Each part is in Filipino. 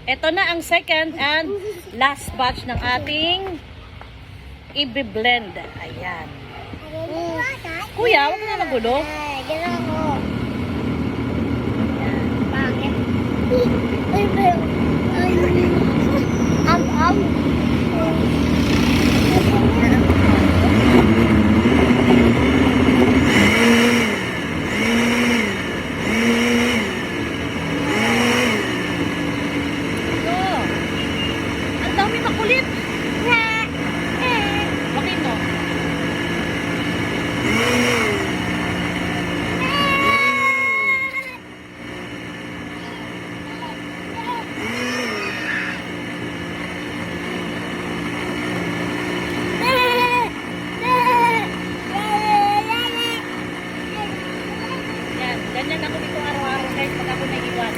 Ito na ang second and last batch ng ating i-blend. Ayan. Kuya, huwag na magulo. Gano'n ko. Ayan. Bakit? Am. Ito. Ang dami makulit. Bakit mo? Yan. Ganyan ako dito araw-araw guys pag ako naiiwan.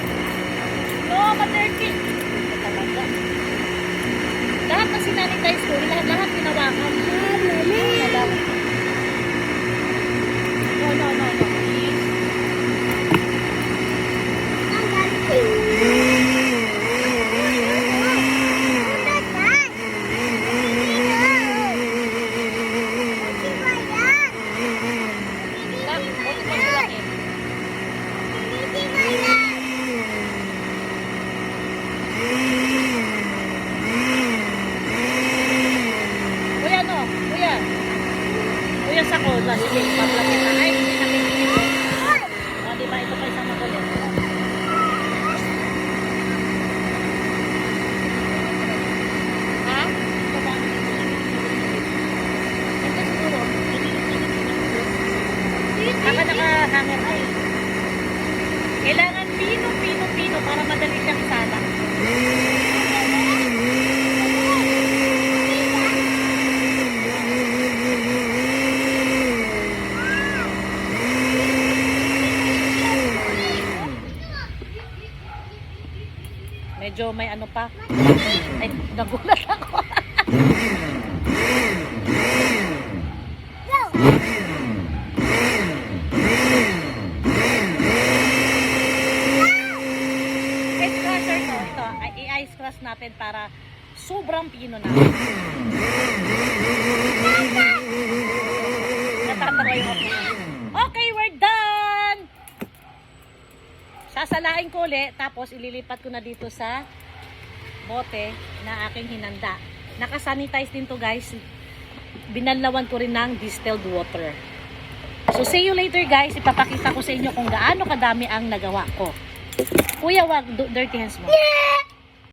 No, ma-dirty. Ito talaga. Lahat na sinanitize ko, lahat pinawakan. No. Please. Bakit? Huwag mo tulangin. Kuya, no? Kuya. Kuya sa kola. Sige, paplapit na. Ay, hindi nakikinig. O, diba? Ito pa isang magulit. Ha? Ito ba? Ito siguro. Baka nakahanger na eh. Kailangan pino para madali siyang isala. Medyo may ano pa. Ay, nagulat ako. Ice crusher to. Ito, i-ice crush natin para sobrang pino na. Natatawa yung ako. Okay, we're done! Sasalain ko ulit, tapos ililipat ko na dito sa bote na aking hinanda. Nakasanitize din to guys. Binanlawan ko rin ng distilled water. So see you later guys. Ipapakita ko sa inyo kung gaano kadami ang nagawa ko. Kuya, wag dirty hands mo.